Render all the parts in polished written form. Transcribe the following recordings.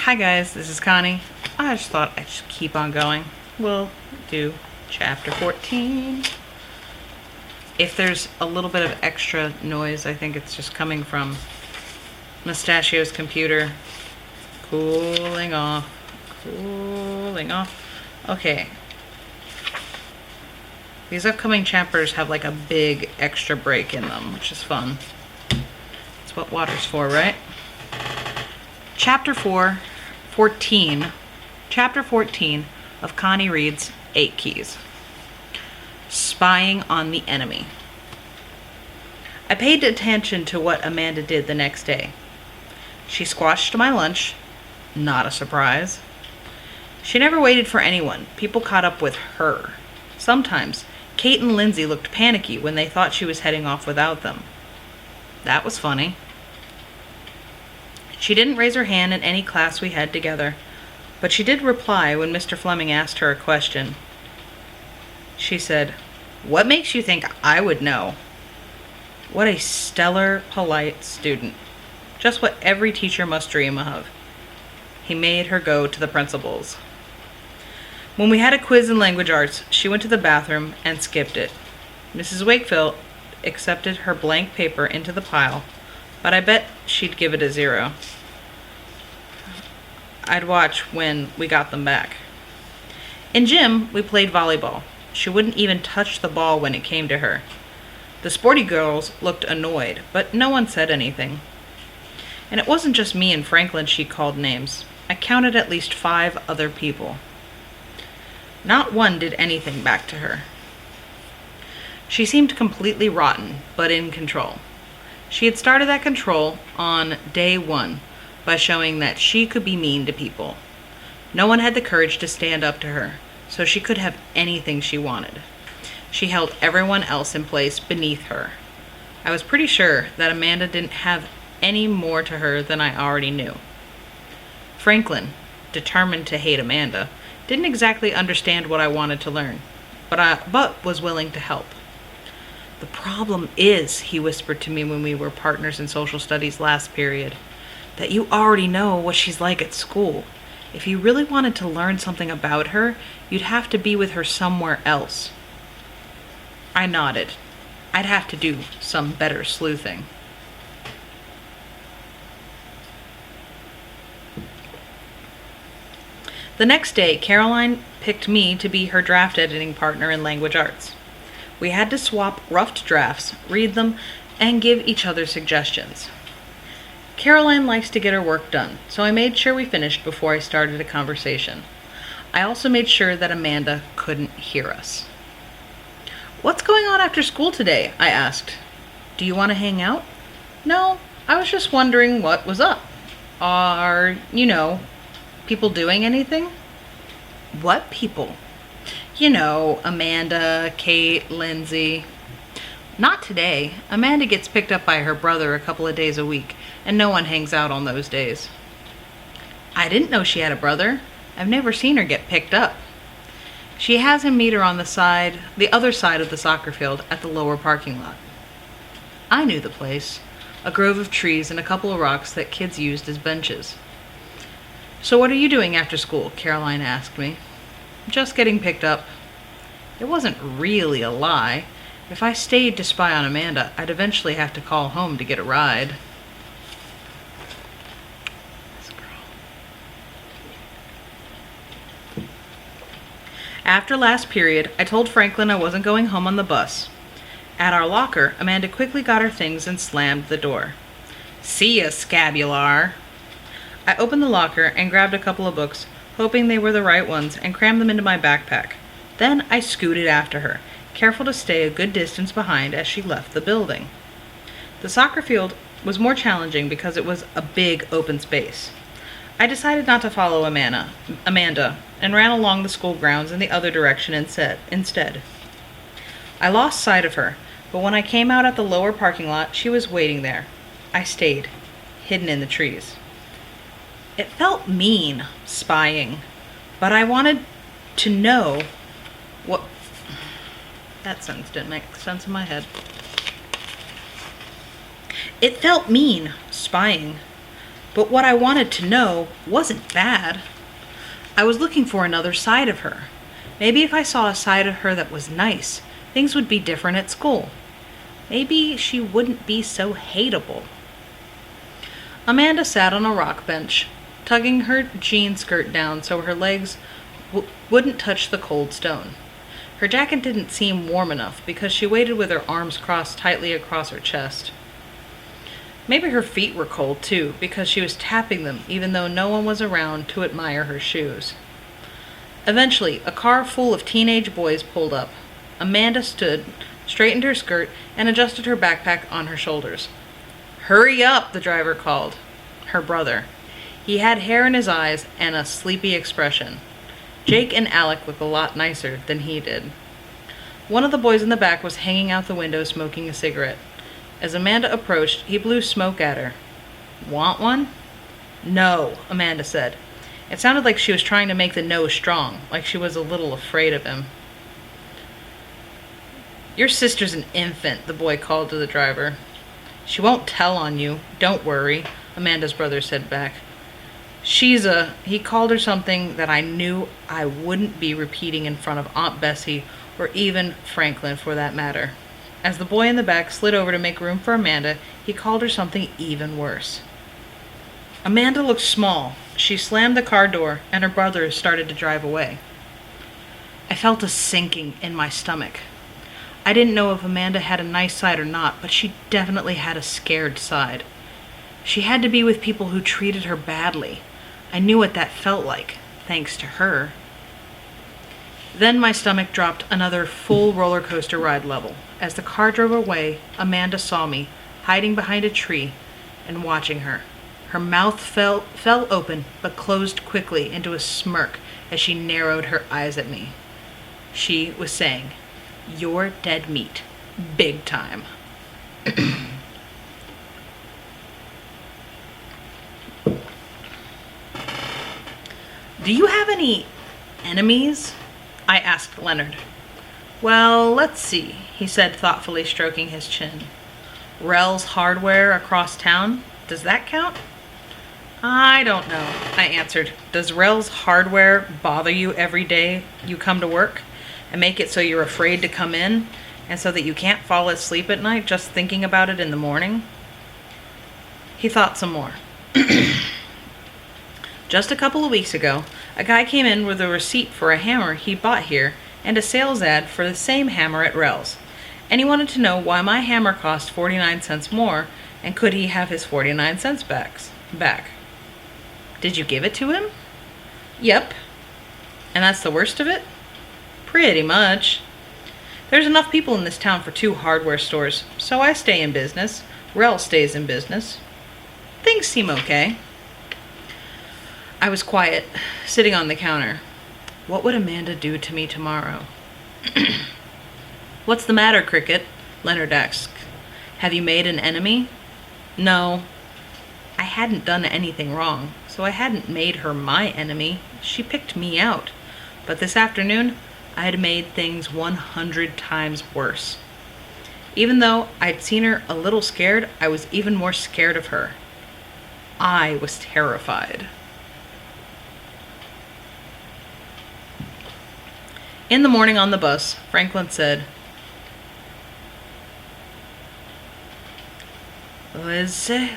Hi guys, this is Connie. I just thought I'd just keep on going. We'll do chapter 14. If there's a little bit of extra noise, I think it's just coming from Mustachio's computer cooling off. Okay. These upcoming chapters have like a big extra break in them, which is fun. That's what water's for, right? Chapter 14 of Connie Reed's 8 Keys. Spying on the enemy. I paid attention to what Amanda did the next day. She squashed my lunch. Not a surprise. She never waited for anyone. People caught up with her. Sometimes, Kate and Lindsay looked panicky when they thought she was heading off without them. That was funny. She didn't raise her hand in any class we had together, but she did reply when Mr. Fleming asked her a question. She said, "What makes you think I would know?" What a stellar, polite student. Just what every teacher must dream of. He made her go to the principal's. When we had a quiz in language arts, she went to the bathroom and skipped it. Mrs. Wakefield accepted her blank paper into the pile, but I bet she'd give it a 0. I'd watch when we got them back. In gym, we played volleyball. She wouldn't even touch the ball when it came to her. The sporty girls looked annoyed, but no one said anything. And it wasn't just me and Franklin she called names. I counted at least 5 other people. Not one did anything back to her. She seemed completely rotten, but in control. She had started that control on day 1 by showing that she could be mean to people. No one had the courage to stand up to her, so she could have anything she wanted. She held everyone else in place beneath her. I was pretty sure that Amanda didn't have any more to her than I already knew. Franklin, determined to hate Amanda, didn't exactly understand what I wanted to learn, but was willing to help. "The problem is," he whispered to me when we were partners in social studies last period, "that you already know what she's like at school. If you really wanted to learn something about her, you'd have to be with her somewhere else." I nodded. I'd have to do some better sleuthing. The next day, Caroline picked me to be her draft editing partner in language arts. We had to swap roughed drafts, read them, and give each other suggestions. Caroline likes to get her work done, so I made sure we finished before I started a conversation. I also made sure that Amanda couldn't hear us. "What's going on after school today?" I asked. "Do you want to hang out?" "No, I was just wondering what was up. Are, people doing anything?" "What people?" Amanda, Kate, Lindsay. "Not today. Amanda gets picked up by her brother a couple of days a week, and no one hangs out on those days." "I didn't know she had a brother. I've never seen her get picked up." "She has him meet her on the other side of the soccer field at the lower parking lot." I knew the place, a grove of trees and a couple of rocks that kids used as benches. "So what are you doing after school?" Caroline asked me. "Just getting picked up." It wasn't really a lie. If I stayed to spy on Amanda, I'd eventually have to call home to get a ride. This girl. After last period, I told Franklin I wasn't going home on the bus. At our locker, Amanda quickly got her things and slammed the door. "See ya, scabular." I opened the locker and grabbed a couple of books, hoping they were the right ones, and crammed them into my backpack. Then I scooted after her, careful to stay a good distance behind as she left the building. The soccer field was more challenging because it was a big open space. I decided not to follow Amanda, and ran along the school grounds in the other direction instead. I lost sight of her, but when I came out at the lower parking lot, she was waiting there. I stayed, hidden in the trees. It felt mean, spying, but I wanted to know what... That sentence didn't make sense in my head. It felt mean, spying, But what I wanted to know wasn't bad. I was looking for another side of her. Maybe if I saw a side of her that was nice, things would be different at school. Maybe she wouldn't be so hateable. Amanda sat on a rock bench, tugging her jean skirt down so her legs wouldn't touch the cold stone. Her jacket didn't seem warm enough because she waited with her arms crossed tightly across her chest. Maybe her feet were cold too, because she was tapping them even though no one was around to admire her shoes. Eventually, a car full of teenage boys pulled up. Amanda stood, straightened her skirt, and adjusted her backpack on her shoulders. "Hurry up," the driver called. Her brother. He had hair in his eyes and a sleepy expression. Jake and Alec looked a lot nicer than he did. One of the boys in the back was hanging out the window smoking a cigarette. As Amanda approached, he blew smoke at her. "Want one?" "No," Amanda said. It sounded like she was trying to make the no strong, like she was a little afraid of him. "Your sister's an infant," the boy called to the driver. "She won't tell on you, don't worry," Amanda's brother said back. He called her something that I knew I wouldn't be repeating in front of Aunt Bessie or even Franklin for that matter. As the boy in the back slid over to make room for Amanda, he called her something even worse. Amanda looked small. She slammed the car door, and her brother started to drive away. I felt a sinking in my stomach. I didn't know if Amanda had a nice side or not, but she definitely had a scared side. She had to be with people who treated her badly. I knew what that felt like, thanks to her. Then my stomach dropped another full roller coaster ride level. As the car drove away, Amanda saw me, hiding behind a tree, and watching her. Her mouth fell open, but closed quickly into a smirk as she narrowed her eyes at me. She was saying, "You're dead meat. Big time." "Do you have any enemies?" I asked Leonard. "Well, let's see," he said thoughtfully, stroking his chin. "Rel's Hardware across town? Does that count?" "I don't know," I answered. "Does Rel's Hardware bother you every day you come to work and make it so you're afraid to come in and so that you can't fall asleep at night just thinking about it in the morning?" He thought some more. "Just a couple of weeks ago, a guy came in with a receipt for a hammer he bought here and a sales ad for the same hammer at Rel's. And he wanted to know why my hammer cost 49 cents more and could he have his 49 cents back. Did you give it to him?" "Yep." "And that's the worst of it?" "Pretty much. There's enough people in this town for 2 hardware stores, so I stay in business. Rel stays in business. Things seem okay." I was quiet, sitting on the counter. What would Amanda do to me tomorrow? "What's the matter, Cricket?" Leonard asked. "Have you made an enemy?" "No." I hadn't done anything wrong, so I hadn't made her my enemy. She picked me out. But this afternoon, I had made things 100 times worse. Even though I'd seen her a little scared, I was even more scared of her. I was terrified. In the morning on the bus, Franklin said, Lizzie.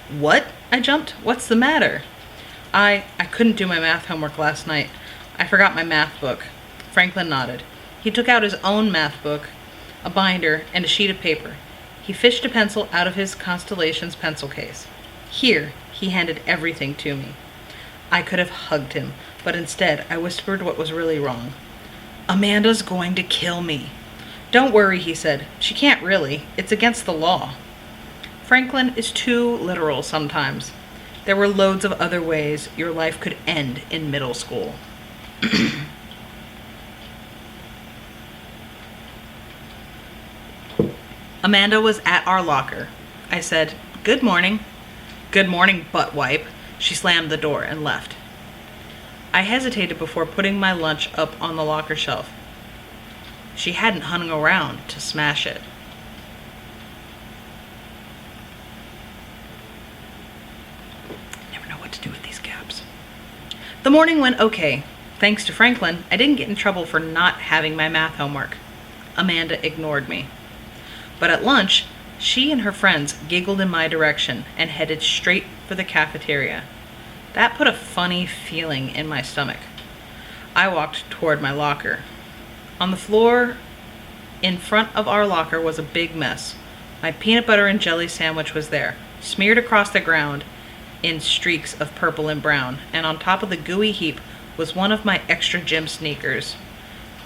"What?" I jumped. "What's the matter?" I couldn't do my math homework last night. I forgot my math book." Franklin nodded. He took out his own math book, a binder, and a sheet of paper. He fished a pencil out of his Constellations pencil case. "Here," he handed everything to me. I could have hugged him, but instead I whispered what was really wrong. "Amanda's going to kill me." "Don't worry," he said. "She can't really. It's against the law." Franklin is too literal sometimes. There were loads of other ways your life could end in middle school. Amanda was at our locker. I said, "Good morning." "Good morning, butt wipe." She slammed the door and left. I hesitated before putting my lunch up on the locker shelf. She hadn't hung around to smash it. The morning went okay. Thanks to Franklin, I didn't get in trouble for not having my math homework. Amanda ignored me. But at lunch, she and her friends giggled in my direction and headed straight for the cafeteria. That put a funny feeling in my stomach. I walked toward my locker. On the floor in front of our locker was a big mess. My peanut butter and jelly sandwich was there, smeared across the ground in streaks of purple and brown, and on top of the gooey heap was one of my extra gym sneakers.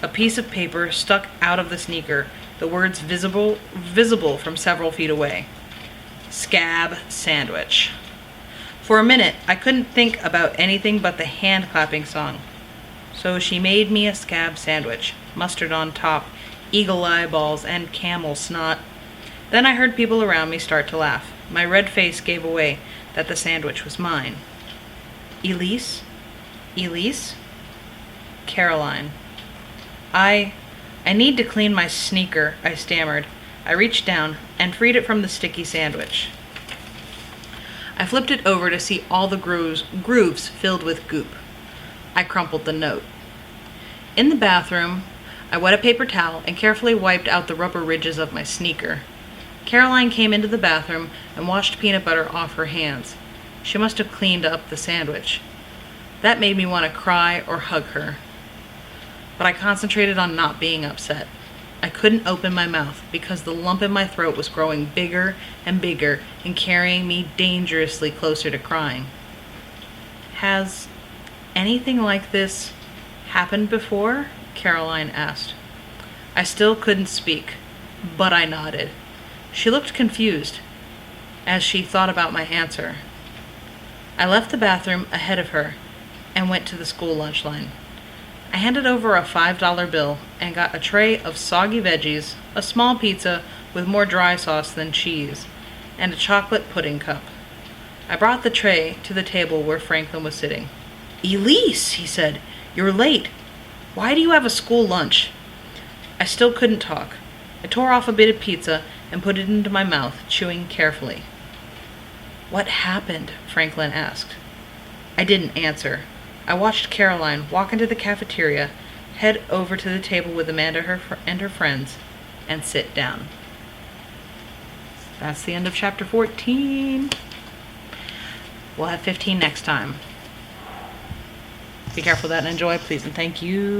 A piece of paper stuck out of the sneaker, the words visible from several feet away. Scab sandwich. For a minute, I couldn't think about anything but the hand clapping song. So she made me a scab sandwich, mustard on top, eagle eyeballs, and camel snot. Then I heard people around me start to laugh. My red face gave away that the sandwich was mine. Elise? Elise? Caroline. I need to clean my sneaker, I stammered. I reached down and freed it from the sticky sandwich. I flipped it over to see all the grooves filled with goop. I crumpled the note. In the bathroom, I wet a paper towel and carefully wiped out the rubber ridges of my sneaker. Caroline came into the bathroom and washed peanut butter off her hands. She must have cleaned up the sandwich. That made me want to cry or hug her. But I concentrated on not being upset. I couldn't open my mouth because the lump in my throat was growing bigger and bigger and carrying me dangerously closer to crying. Has anything like this happened before? Caroline asked. I still couldn't speak, but I nodded. She looked confused as she thought about my answer. I left the bathroom ahead of her and went to the school lunch line. I handed over a $5 bill and got a tray of soggy veggies, a small pizza with more dry sauce than cheese, and a chocolate pudding cup. I brought the tray to the table where Franklin was sitting. "Elise," he said, "you're late. Why do you have a school lunch?" I still couldn't talk. I tore off a bit of pizza and put it into my mouth, chewing carefully. "What happened?" Franklin asked. I didn't answer. I watched Caroline walk into the cafeteria, head over to the table with Amanda and her friends, and sit down. That's the end of chapter 14. We'll have 15 next time. Be careful of that and enjoy, please, and thank you.